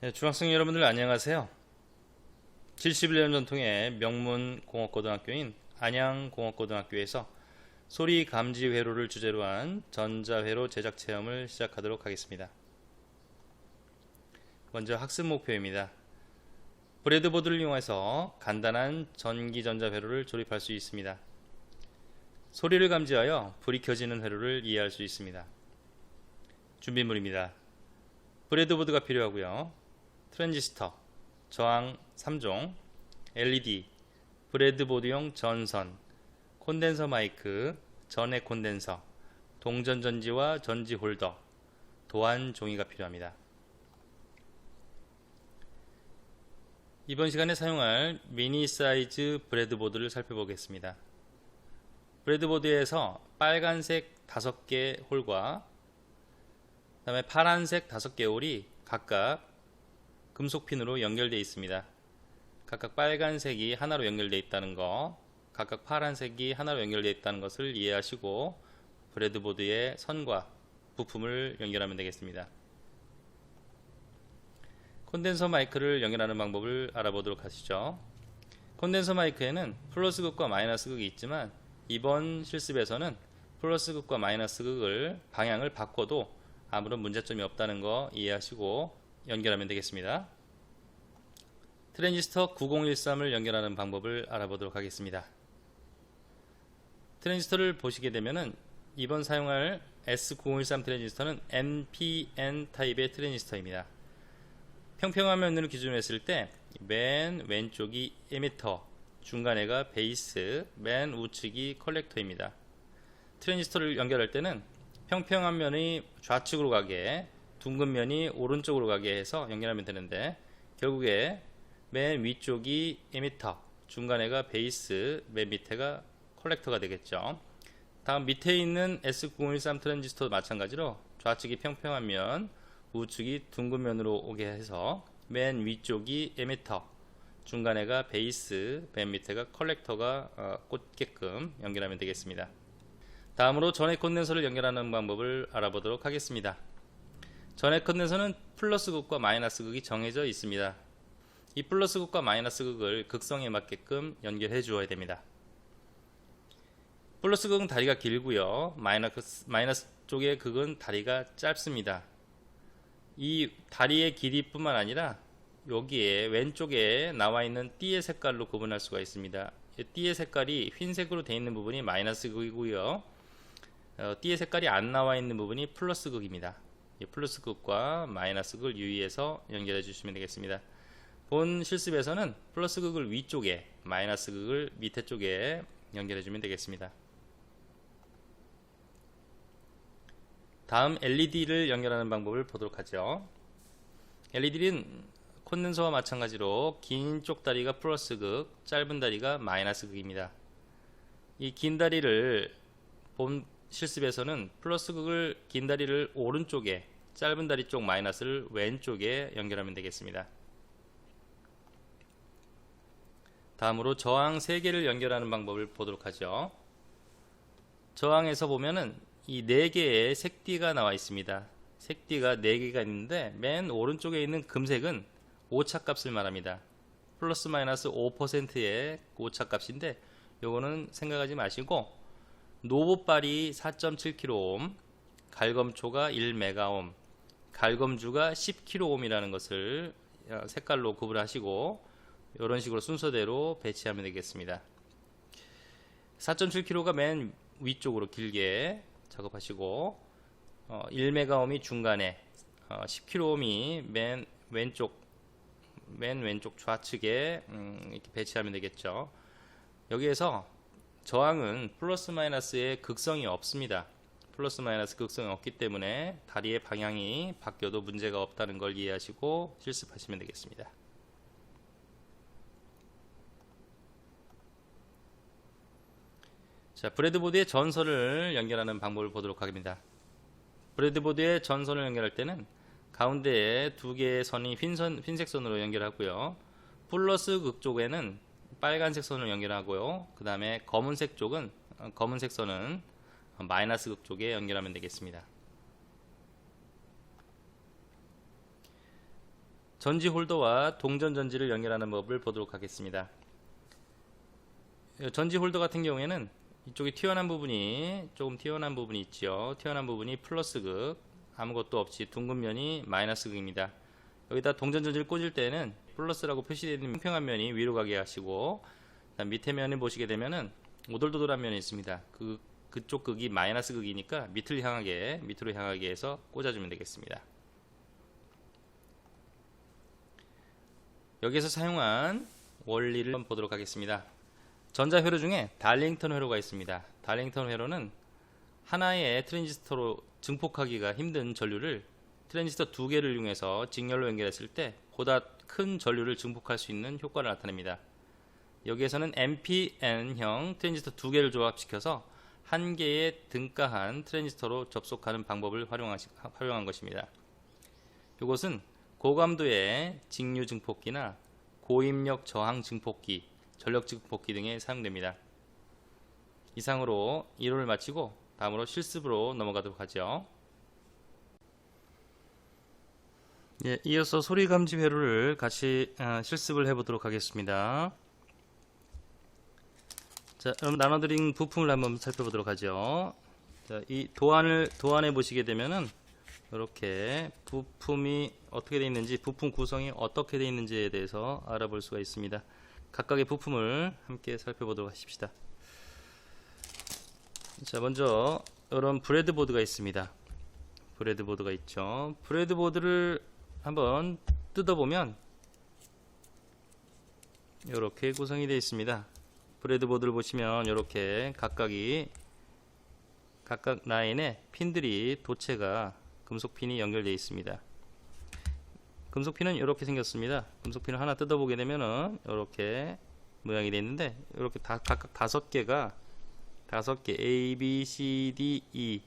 네, 중학생 여러분들 안녕하세요. 71년 전통의 명문 공업고등학교인 안양공업고등학교에서 소리 감지 회로를 주제로 한 전자회로 제작 체험을 시작하도록 하겠습니다. 먼저 학습 목표입니다. 브레드보드를 이용해서 간단한 전기 전자회로를 조립할 수 있습니다. 소리를 감지하여 불이 켜지는 회로를 이해할 수 있습니다. 준비물입니다. 브레드보드가 필요하고요. 트랜지스터, 저항 3종, LED, 브레드보드용 전선, 콘덴서 마이크, 전해 콘덴서, 동전 전지와 전지 홀더, 도안 종이가 필요합니다. 이번 시간에 사용할 미니 사이즈 브레드보드를 살펴보겠습니다. 브레드보드에서 빨간색 5개 홀과 그 다음에 파란색 5개 홀이 각각 금속핀으로 연결되어 있습니다. 각각 빨간색이 하나로 연결되어 있다는 거, 각각 파란색이 하나로 연결되어 있다는 것을 이해하시고 브레드보드의 선과 부품을 연결하면 되겠습니다. 콘덴서 마이크를 연결하는 방법을 알아보도록 하시죠. 콘덴서 마이크에는 플러스 극과 마이너스 극이 있지만 이번 실습에서는 플러스 극과 마이너스 극을 방향을 바꿔도 아무런 문제점이 없다는 거 이해하시고 연결하면 되겠습니다. 트랜지스터 9013을 연결하는 방법을 알아보도록 하겠습니다. 트랜지스터를 보시게 되면은 이번 사용할 S9013 트랜지스터는 NPN 타입의 트랜지스터입니다. 평평화면을 기준으로 했을 때 맨 왼쪽이 에미터, 중간에가 베이스, 맨 우측이 컬렉터입니다. 트랜지스터를 연결할 때는 평평한 면이 좌측으로 가게, 둥근 면이 오른쪽으로 가게 해서 연결하면 되는데 결국에 맨 위쪽이 에미터, 중간에가 베이스, 맨 밑에가 컬렉터가 되겠죠. 다음 밑에 있는 S9013 트랜지스터도 마찬가지로 좌측이 평평한 면, 우측이 둥근 면으로 오게 해서 맨 위쪽이 에미터, 중간에가 베이스, 맨 밑에가 컬렉터가 꽂게끔 연결하면 되겠습니다. 다음으로 전해 콘덴서를 연결하는 방법을 알아보도록 하겠습니다. 전해 콘덴서는 플러스 극과 마이너스 극이 정해져 있습니다. 이 플러스 극과 마이너스 극을 극성에 맞게끔 연결해 주어야 됩니다. 플러스 극은 다리가 길고요. 마이너스 쪽의 극은 다리가 짧습니다. 이 다리의 길이뿐만 아니라 여기에 왼쪽에 나와 있는 띠의 색깔로 구분할 수가 있습니다. 띠의 색깔이 흰색으로 되어 있는 부분이 마이너스 극이고요. 띠의 색깔이 안 나와 있는 부분이 플러스 극입니다. 플러스 극과 마이너스 극을 유의해서 연결해 주시면 되겠습니다. 본 실습에서는 플러스 극을 위쪽에, 마이너스 극을 밑에 쪽에 연결해 주면 되겠습니다. 다음 LED를 연결하는 방법을 보도록 하죠. LED는 콘덴서와 마찬가지로 긴 쪽 다리가 플러스 극, 짧은 다리가 마이너스 극입니다. 이 긴 다리를 본 실습에서는 플러스 극을 긴 다리를 오른쪽에, 짧은 다리 쪽 마이너스를 왼쪽에 연결하면 되겠습니다. 다음으로 저항 3개를 연결하는 방법을 보도록 하죠. 저항에서 보면은 이 4개의 색띠가 나와 있습니다. 색띠가 4개가 있는데 맨 오른쪽에 있는 금색은 오차값을 말합니다. 플러스 마이너스 5%의 오차값인데 요거는 생각하지 마시고 노브발이 4.7kΩ, 갈검초가 1메가옴, 갈검주가 10kΩ이라는 것을 색깔로 구분하시고 이런 식으로 순서대로 배치하면 되겠습니다. 4.7kΩ가 맨 위쪽으로 길게 작업하시고 1메가옴이 중간에 10kΩ이 맨 왼쪽 좌측에 이렇게 배치하면 되겠죠. 여기에서 저항은 플러스 마이너스의 극성이 없습니다. 플러스 마이너스 극성이 없기 때문에 다리의 방향이 바뀌어도 문제가 없다는 걸 이해하시고 실습하시면 되겠습니다. 자, 브레드보드의 전선을 연결하는 방법을 보도록 하겠습니다. 브레드보드의 전선을 연결할 때는 가운데에 2개의 선이 흰색 선으로 연결하고요. 플러스 극 쪽에는 빨간색 선을 연결하고요. 그 다음에 검은색 선은 마이너스 극 쪽에 연결하면 되겠습니다. 전지 홀더와 동전 전지를 연결하는 법을 보도록 하겠습니다. 전지 홀더 같은 경우에는 이쪽에 조금 튀어나온 부분이 있죠. 튀어나온 부분이 플러스 극, 아무것도 없이 둥근 면이 마이너스 극입니다. 여기다 동전 전지를 꽂을 때는 플러스라고 표시되어 있는 평평한 면이 위로 가게 하시고, 그다음 밑에 면을 보시게 되면은 오돌도돌한 면이 있습니다. 그쪽 극이 마이너스 극이니까 밑으로 향하게 해서 꽂아주면 되겠습니다. 여기에서 사용한 원리를 한번 보도록 하겠습니다. 전자회로 중에 달링턴 회로가 있습니다. 달링턴 회로는 하나의 트랜지스터로 증폭하기가 힘든 전류를 트랜지스터 두 개를 이용해서 직렬로 연결했을 때 보다 큰 전류를 증폭할 수 있는 효과를 나타냅니다. 여기에서는 NPN형 트랜지스터 두 개를 조합시켜서 한 개의 등가한 트랜지스터로 접속하는 방법을 활용한 것입니다. 이것은 고감도의 직류 증폭기나 고입력 저항 증폭기, 전력 증폭기 등에 사용됩니다. 이상으로 이론을 마치고 다음으로 실습으로 넘어가도록 하죠. 이어서 소리 감지 회로를 같이 실습을 해보도록 하겠습니다. 자, 그럼 나눠드린 부품을 한번 살펴보도록 하죠. 자, 이 도안에 보시게 되면은 이렇게 부품이 어떻게 되어 있는지, 부품 구성이 어떻게 되어 있는지에 대해서 알아볼 수가 있습니다. 각각의 부품을 함께 살펴보도록 하십시다. 자, 먼저 이런 브레드보드가 있습니다. 브레드보드가 있죠. 브레드보드를 한번 뜯어보면 이렇게 구성이 되어 있습니다. 브레드보드를 보시면 이렇게 각각 라인에 핀들이, 도체가 금속핀이 연결되어 있습니다. 금속핀은 이렇게 생겼습니다. 금속핀을 하나 뜯어보게 되면은 이렇게 모양이 되어 있는데, 이렇게 각각 5개 A, B, C, D, E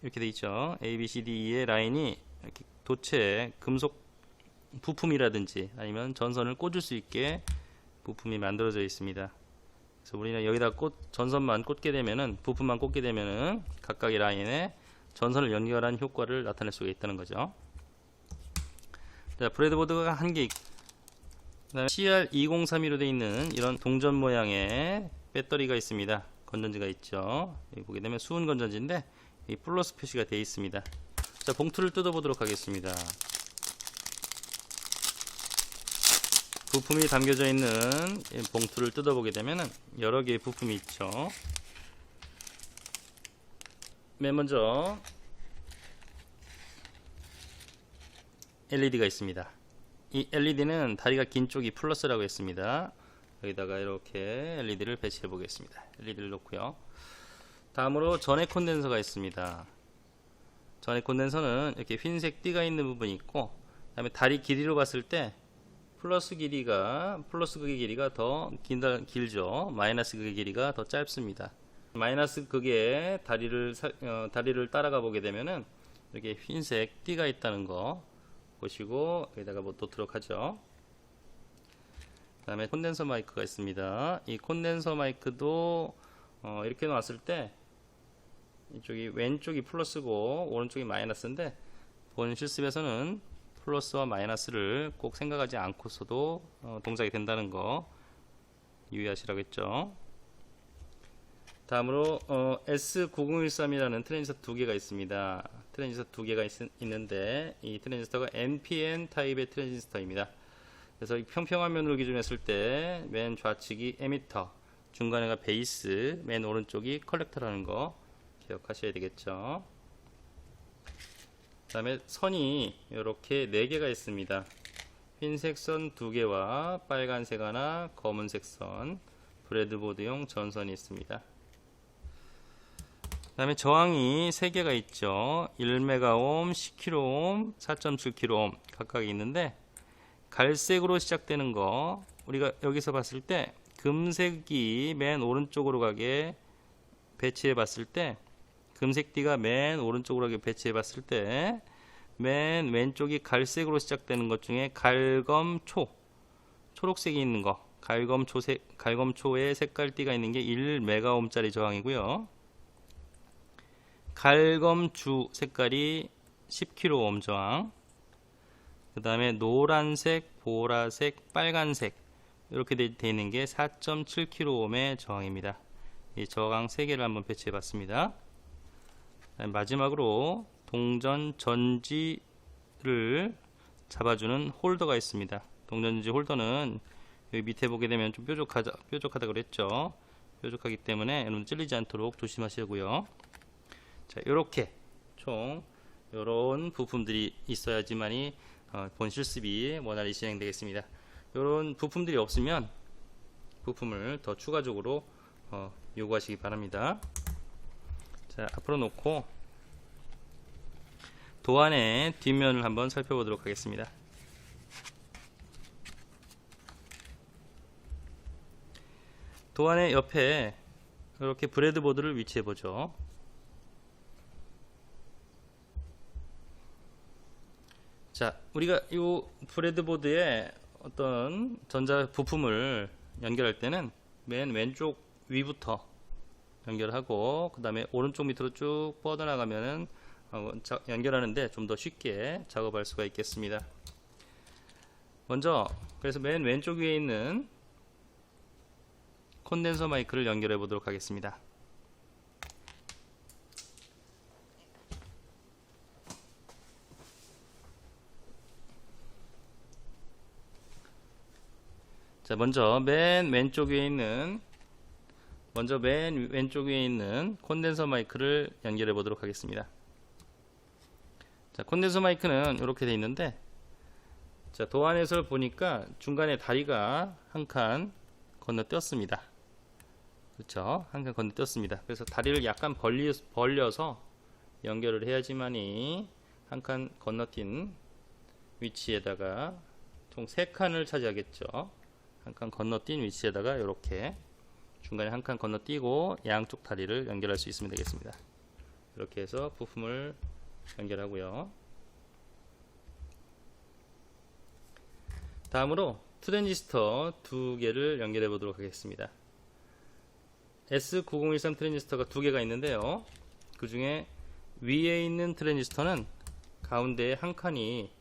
이렇게 되어 있죠. A, B, C, D, E의 라인이 이렇게 도체, 금속 부품이라든지 아니면 전선을 꽂을 수 있게 부품이 만들어져 있습니다. 그래서 우리는 여기다 전선만 꽂게 되면은, 부품만 꽂게 되면은 각각의 라인에 전선을 연결한 효과를 나타낼 수가 있다는 거죠. 자, 브레드보드가 한 개, 그다음에 CR2032로 되어 있는 이런 동전 모양의 배터리가 있습니다. 건전지가 있죠. 여기 보게 되면 수은 건전지인데 이 플러스 표시가 되어 있습니다. 자, 봉투를 뜯어보도록 하겠습니다. 부품이 담겨져 있는 봉투를 뜯어보게 되면 여러 개의 부품이 있죠. 맨 먼저 LED가 있습니다. 이 LED는 다리가 긴 쪽이 플러스라고 했습니다. 여기다가 이렇게 LED를 배치해 보겠습니다. LED를 놓고요. 다음으로 전해 콘덴서가 있습니다. 전해 콘덴서는 이렇게 흰색 띠가 있는 부분이 있고, 그 다음에 다리 길이로 봤을 때 플러스 극의 길이가 더 길죠. 마이너스 극의 길이가 더 짧습니다. 마이너스 극의 다리를 따라가 보게 되면은 이렇게 흰색 띠가 있다는 거 보시고 여기다가 놓도록 하죠. 그 다음에 콘덴서 마이크가 있습니다. 이 콘덴서 마이크도 이렇게 놨을 때 이쪽이 왼쪽이 플러스고 오른쪽이 마이너스인데, 본 실습에서는 플러스와 마이너스를 꼭 생각하지 않고서도 동작이 된다는 거 유의하시라고 했죠. 다음으로 S9013이라는 트랜지스터 두 개가 있습니다. 트랜지스터 두 개가 있는데 이 트랜지스터가 NPN 타입의 트랜지스터입니다. 그래서 평평한 면으로 기준했을 때 맨 좌측이 에미터, 중간에가 베이스, 맨 오른쪽이 컬렉터라는 거 기억하셔야 되겠죠. 그 다음에 선이 이렇게 4개가 있습니다. 흰색 선 2개와 빨간색 하나, 검은색 선, 브레드보드용 전선이 있습니다. 그 다음에 저항이 3개가 있죠. 1메가옴, 10kΩ, 4.7kΩ 각각 있는데, 갈색으로 시작되는 거 우리가 여기서 봤을 때 금색이 맨 오른쪽으로 가게 배치해 봤을 때, 금색띠가 맨 오른쪽으로 가게 배치해 봤을 때 맨 왼쪽이 갈색으로 시작되는 것 중에 초록색이 있는 거, 갈검초의 색깔띠가 있는 게 1메가옴짜리 저항이고요. 갈검주 색깔이 10kΩ 저항, 그 다음에 노란색, 보라색, 빨간색 이렇게 되어 있는 게 4.7kΩ의 저항입니다. 이 저항 3개를 한번 배치해 봤습니다. 마지막으로 동전 전지를 잡아주는 홀더가 있습니다. 동전 전지 홀더는 여기 밑에 보게 되면 좀 뾰족하다 그랬죠. 뾰족하기 때문에 여러분 찔리지 않도록 조심하시고요. 자, 이렇게 총 이런 부품들이 있어야지만이 본 실습이 원활히 진행되겠습니다. 이런 부품들이 없으면 부품을 더 추가적으로 요구하시기 바랍니다. 자, 앞으로 놓고 도안의 뒷면을 한번 살펴보도록 하겠습니다. 도안의 옆에 이렇게 브레드보드를 위치해 보죠. 자, 우리가 이 브레드보드에 어떤 전자 부품을 연결할 때는 맨 왼쪽 위부터 연결하고 그 다음에 오른쪽 밑으로 쭉 뻗어나가면은 연결하는데 좀 더 쉽게 작업할 수가 있겠습니다. 먼저 그래서 맨 왼쪽 위에 있는 콘덴서 마이크를 연결해 보도록 하겠습니다. 자, 먼저 맨 왼쪽 위에 있는 콘덴서 마이크를 연결해 보도록 하겠습니다. 자, 콘덴서 마이크는 이렇게 되어 있는데, 자, 도안에서 보니까 중간에 다리가 한 칸 건너뛰었습니다. 그렇죠? 한 칸 건너뛰었습니다. 그래서 다리를 약간 벌려서 연결을 해야지만이 한 칸 건너뛴 위치에다가 총 3칸을 차지하겠죠. 한 칸 건너뛴 위치에다가 이렇게 중간에 한 칸 건너뛰고 양쪽 다리를 연결할 수 있으면 되겠습니다. 이렇게 해서 부품을 연결하고요. 다음으로 트랜지스터 2개를 연결해 보도록 하겠습니다. S9013 트랜지스터가 2개가 있는데요. 그 중에 위에 있는 트랜지스터는 가운데에 한 칸이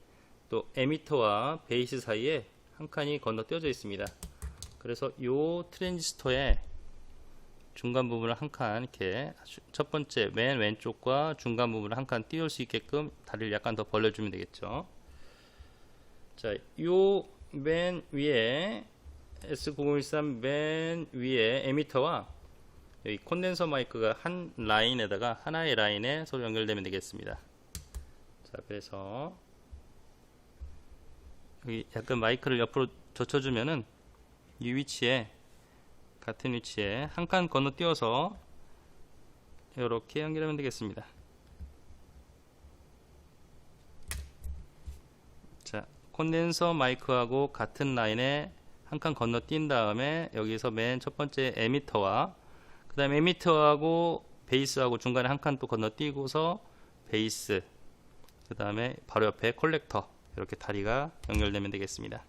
또 에미터와 베이스 사이에 한 칸이 건너뛰어져 있습니다. 그래서 이 트랜지스터의 중간 부분을 한 칸 이렇게 첫 번째 맨 왼쪽과 중간 부분을 한 칸 띄울 수 있게끔 다리를 약간 더 벌려주면 되겠죠. 자, 요 맨 위에 S9013 맨 위에 에미터와 여기 콘덴서 마이크가 한 라인에다가 하나의 라인에 서로 연결되면 되겠습니다. 자, 그래서 여기 약간 마이크를 옆으로 젖혀주면은 이 위치에 같은 위치에 한 칸 건너뛰어서 이렇게 연결하면 되겠습니다. 자, 콘덴서 마이크하고 같은 라인에 한 칸 건너뛴 다음에 여기서 맨 첫 번째 에미터와 그 다음에 에미터하고 베이스하고 중간에 한 칸 또 건너뛰고서 베이스 그 다음에 바로 옆에 콜렉터 이렇게 다리가 연결되면 되겠습니다.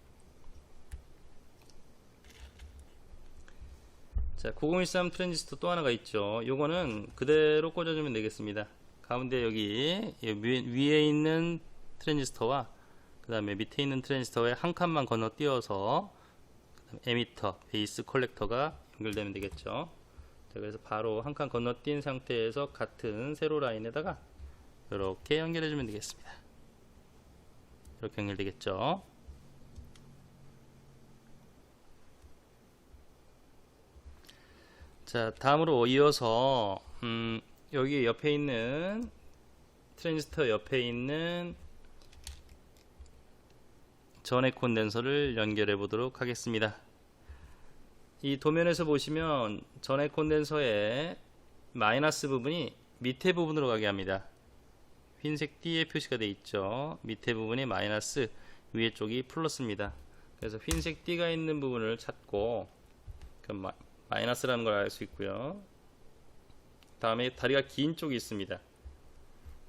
자, 9013 트랜지스터 또 하나가 있죠. 요거는 그대로 꽂아주면 되겠습니다. 가운데 여기 위에 있는 트랜지스터와 그 다음에 밑에 있는 트랜지스터에 한 칸만 건너뛰어서 에미터, 베이스, 콜렉터가 연결되면 되겠죠. 자, 그래서 바로 한 칸 건너뛴 상태에서 같은 세로 라인에다가 이렇게 연결해주면 되겠습니다. 이렇게 연결되겠죠. 자, 다음으로 이어서 여기 옆에 있는 트랜지스터 옆에 있는 전해 콘덴서를 연결해 보도록 하겠습니다. 이 도면에서 보시면 전해 콘덴서의 마이너스 부분이 밑에 부분으로 가게 합니다. 흰색 띠에 표시가 되어 있죠. 밑에 부분이 마이너스, 위에 쪽이 플러스입니다. 그래서 흰색 띠가 있는 부분을 찾고 마이너스라는 걸 알 수 있고요. 다음에 다리가 긴 쪽이 있습니다.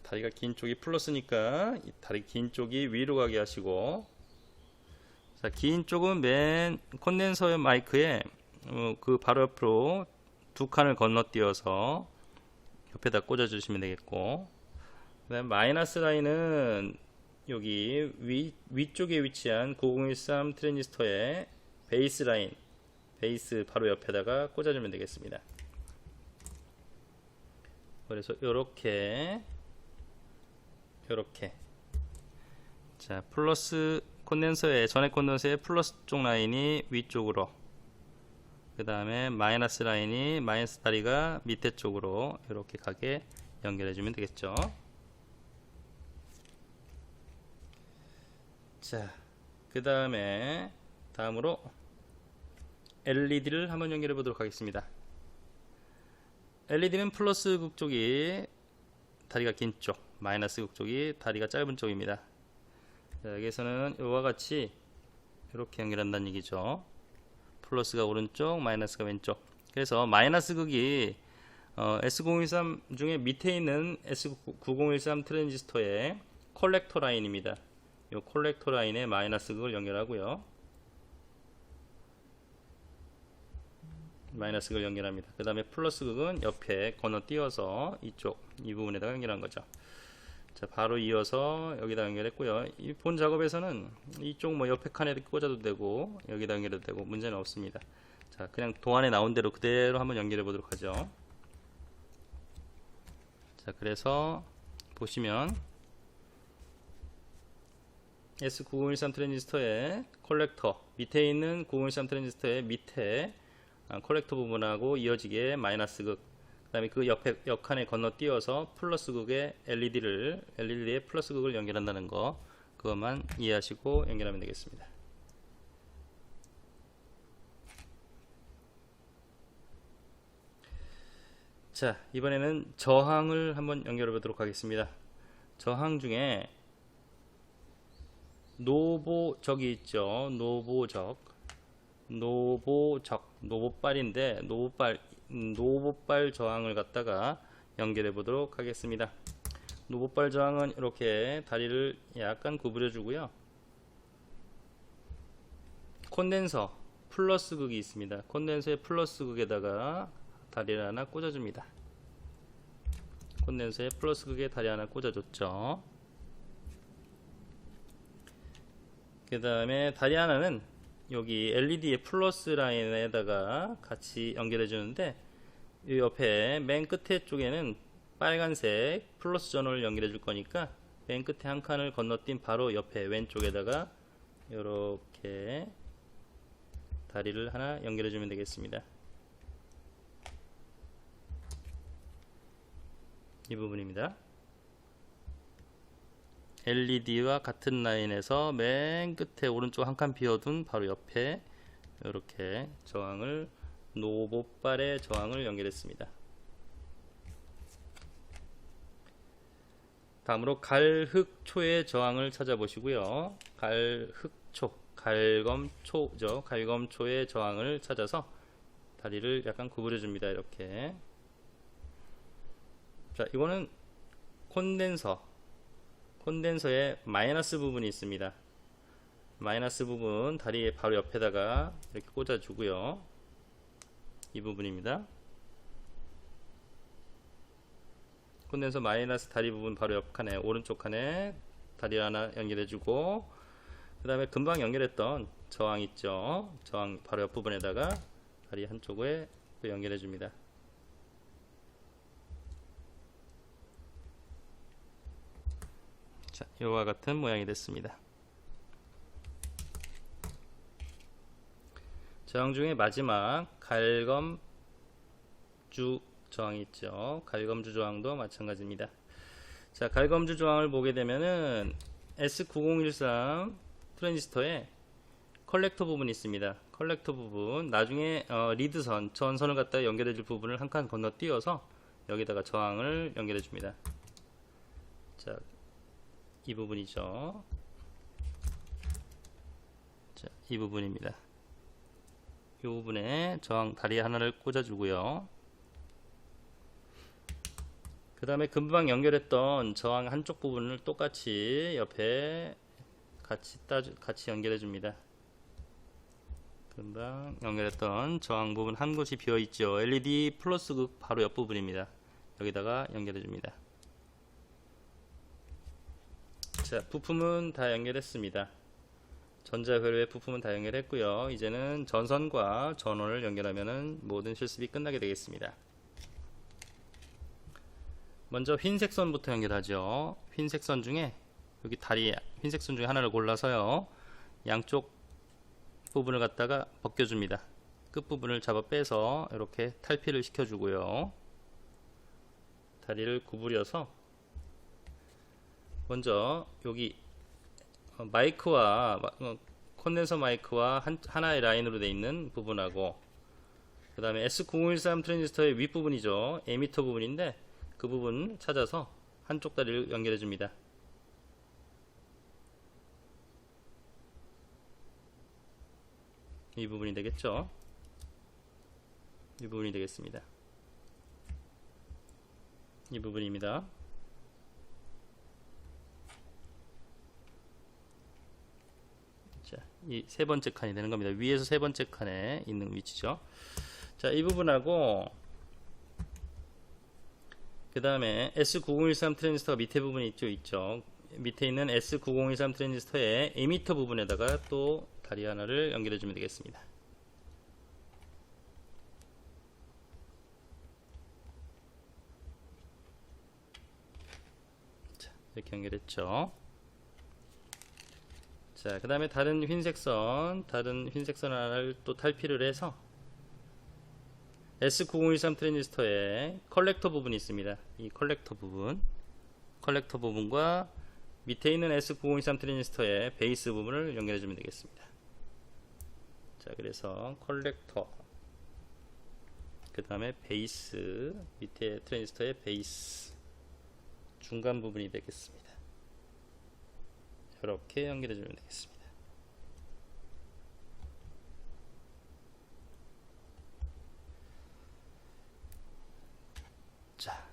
다리가 긴 쪽이 플러스니까 이 다리 긴 쪽이 위로 가게 하시고, 자, 긴 쪽은 맨 콘덴서 마이크에 그 바로 옆으로 두 칸을 건너뛰어서 옆에다 꽂아 주시면 되겠고, 그 다음 마이너스 라인은 여기 위쪽에 위치한 9013 트랜지스터의 베이스 라인, 베이스 바로 옆에다가 꽂아주면 되겠습니다. 그래서 요렇게 자, 플러스 콘덴서의 전액 콘덴서의 플러스 쪽 라인이 위쪽으로, 그 다음에 마이너스 라인이 마이너스 다리가 밑에 쪽으로 이렇게 가게 연결해 주면 되겠죠. 자, 그 다음에 다음으로 LED를 한번 연결해 보도록 하겠습니다. LED는 플러스 극 쪽이 다리가 긴 쪽, 마이너스 극 쪽이 다리가 짧은 쪽입니다. 자, 여기서는 이와 같이 이렇게 연결한다는 얘기죠. 플러스가 오른쪽, 마이너스가 왼쪽. 그래서 마이너스 극이 S9013 중에 밑에 있는 S9013 트랜지스터의 콜렉터 라인입니다. 이 콜렉터 라인에 마이너스 극을 연결하고요. 마이너스 극을 연결합니다. 그 다음에 플러스 극은 옆에 건너뛰어서 이 부분에다가 연결한 거죠. 자, 바로 이어서 여기다 연결했고요. 이 본 작업에서는 이쪽 뭐 옆에 칸에 꽂아도 되고 여기다 연결해도 되고 문제는 없습니다. 자, 그냥 도안에 나온 대로 그대로 한번 연결해 보도록 하죠. 자, 그래서 보시면 S9013 트랜지스터의 콜렉터 밑에 있는 9013 트랜지스터의 밑에 콜렉터 부분하고 이어지게 마이너스 극, 그 다음에 그 옆에 옆칸에 건너뛰어서 플러스 극에 LED의 플러스 극을 연결한다는 거, 그것만 이해하시고 연결하면 되겠습니다. 자, 이번에는 저항을 한번 연결해 보도록 하겠습니다. 저항 중에 노보적이 있죠. 노보발인데 노보발 저항을 갖다가 연결해 보도록 하겠습니다. 노보발 저항은 이렇게 다리를 약간 구부려 주고요. 콘덴서 플러스 극이 있습니다. 콘덴서의 플러스 극에다가 다리를 하나 꽂아줍니다. 콘덴서의 플러스 극에 다리 하나 꽂아줬죠. 그 다음에 다리 하나는 여기 LED의 플러스 라인에다가 같이 연결해 주는데, 이 옆에 맨 끝에 쪽에는 빨간색 플러스 전원을 연결해 줄 거니까 맨 끝에 한 칸을 건너뛴 바로 옆에 왼쪽에다가 이렇게 다리를 하나 연결해 주면 되겠습니다. 이 부분입니다. LED와 같은 라인에서 맨 끝에 오른쪽 한 칸 비워둔 바로 옆에 이렇게 저항을, 노보발의 저항을 연결했습니다. 다음으로 갈흑초의 저항을 찾아보시고요. 갈검초죠. 갈검초의 저항을 찾아서 다리를 약간 구부려 줍니다. 이렇게. 자, 이거는 콘덴서의 마이너스 부분이 있습니다. 마이너스 부분 다리의 바로 옆에다가 이렇게 꽂아 주고요. 이 부분입니다. 콘덴서 마이너스 다리 부분 바로 옆 칸에, 오른쪽 칸에 다리 하나 연결해 주고, 그 다음에 금방 연결했던 저항 있죠. 저항 바로 옆 부분에다가 다리 한쪽에 또 연결해 줍니다. 자, 이와 같은 모양이 됐습니다. 저항 중에 마지막 갈검주 저항이 있죠. 갈검주 저항도 마찬가지입니다. 자, 갈검주 저항을 보게 되면은 S9013 트랜지스터에 컬렉터 부분이 있습니다. 컬렉터 부분, 나중에 리드선, 전선을 갖다 연결해 줄 부분을 한 칸 건너뛰어서 여기다가 저항을 연결해 줍니다. 자, 이 부분이죠. 자, 이 부분입니다. 이 부분에 저항 다리 하나를 꽂아주고요. 그 다음에 금방 연결했던 저항 한쪽 부분을 똑같이 옆에 같이 연결해 줍니다. 금방 연결했던 저항 부분 한 곳이 비어 있죠. LED 플러스 극 바로 옆 부분입니다. 여기다가 연결해 줍니다. 자, 부품은 다 연결했습니다. 전자회로의 부품은 다 연결했고요. 이제는 전선과 전원을 연결하면 모든 실습이 끝나게 되겠습니다. 먼저 흰색 선부터 연결하죠. 흰색 선 중에 여기 다리 흰색 선 중에 하나를 골라서요, 양쪽 부분을 갖다가 벗겨줍니다. 끝부분을 잡아 빼서 이렇게 탈피를 시켜주고요. 다리를 구부려서 먼저 여기 마이크와 콘덴서 마이크와 하나의 라인으로 되어 있는 부분하고, 그 다음에 S0013 트랜지스터의 윗부분이죠. 에미터 부분인데 그 부분 찾아서 한쪽 다리를 연결해 줍니다. 이 부분이 되겠죠. 이 부분이 되겠습니다. 이 부분입니다. 자, 이 세 번째 칸이 되는 겁니다. 위에서 세 번째 칸에 있는 위치죠. 자, 이 부분하고 그 다음에 S9013 트랜지스터가 밑에 부분이 있죠. 밑에 있는 S9013 트랜지스터의 에미터 부분에다가 또 다리 하나를 연결해 주면 되겠습니다. 자, 이렇게 연결했죠. 자, 그 다음에 다른 흰색 선 하나를 또 탈피를 해서 S9013 트랜지스터에 컬렉터 부분이 있습니다. 이 컬렉터 부분과 밑에 있는 S9013 트랜지스터의 베이스 부분을 연결해 주면 되겠습니다. 자, 그래서 컬렉터, 그 다음에 베이스, 밑에 트랜지스터의 베이스 중간 부분이 되겠습니다. 이렇게 연결해 주면 되겠습니다. 자,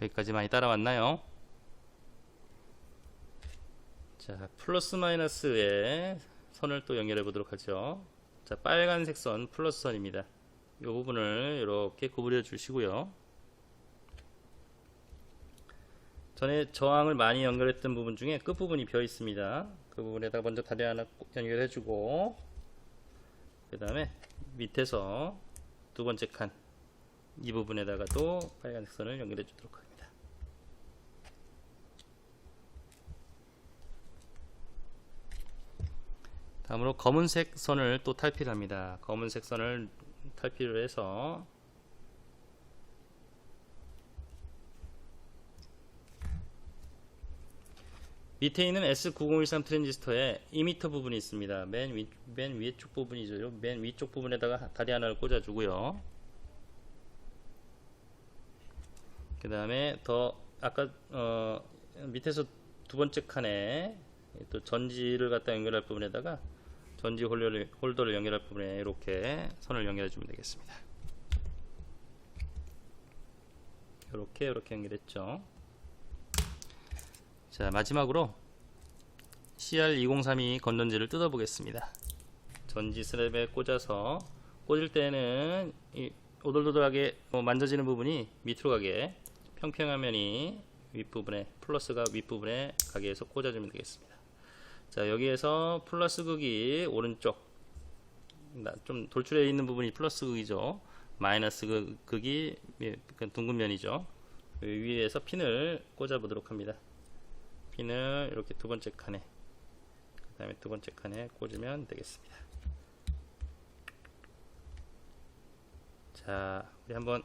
여기까지 많이 따라왔나요? 자, 플러스 마이너스의 선을 또 연결해 보도록 하죠. 자, 빨간색 선 플러스 선입니다. 이 부분을 이렇게 구부려 주시고요. 전에 저항을 많이 연결했던 부분 중에 끝부분이 비어 있습니다. 그 부분에다가 먼저 다리 하나 연결해 주고, 그 다음에 밑에서 두 번째 칸 이 부분에다가도 빨간색 선을 연결해 주도록 합니다. 다음으로 검은색 선을 또 탈피를 합니다. 검은색 선을 탈피를 해서 밑에 있는 S9013 트랜지스터에 이미터 부분이 있습니다. 맨 위쪽 부분이죠. 맨 위쪽 부분에다가 다리 하나를 꽂아 주고요. 그 다음에 아까 밑에서 두 번째 칸에 또 전지를 갖다 연결할 부분에다가 전지 홀더를 연결할 부분에 이렇게 선을 연결해 주면 되겠습니다. 이렇게 연결했죠. 자, 마지막으로 CR2032 건전지를 뜯어 보겠습니다. 전지 슬랩에 꽂아서 꽂을 때는 이 오돌도돌하게 만져지는 부분이 밑으로 가게, 평평한 면이 윗부분에, 플러스가 윗부분에 가게 해서 꽂아주면 되겠습니다. 자, 여기에서 플러스 극이 오른쪽, 좀 돌출해 있는 부분이 플러스 극이죠. 마이너스 극이 둥근 면이죠. 위에서 핀을 꽂아 보도록 합니다. 핀을 이렇게 두 번째 칸에, 그 다음에 두 번째 칸에 꽂으면 되겠습니다. 자, 우리 한번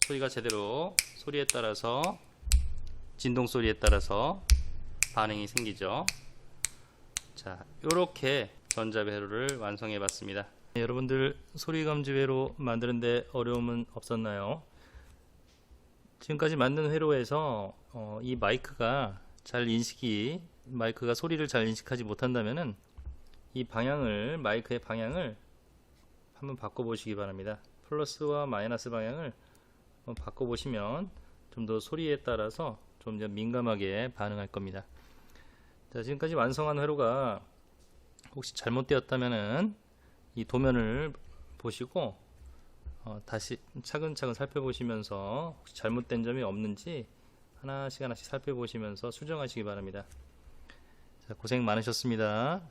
소리가 제대로, 소리에 따라서, 진동 소리에 따라서 반응이 생기죠. 자, 요렇게 전자회로를 완성해 봤습니다. 네, 여러분들 소리감지 회로 만드는데 어려움은 없었나요? 지금까지 만든 회로에서 이 마이크가 소리를 잘 인식하지 못한다면은 이 방향을, 마이크의 방향을 한번 바꿔보시기 바랍니다. 플러스와 마이너스 방향을 바꿔보시면 좀 더 소리에 따라서 좀 더 민감하게 반응할 겁니다. 자, 지금까지 완성한 회로가 혹시 잘못되었다면은 이 도면을 보시고 다시 차근차근 살펴보시면서 혹시 잘못된 점이 없는지 하나씩 하나씩 살펴보시면서 수정하시기 바랍니다. 자, 고생 많으셨습니다.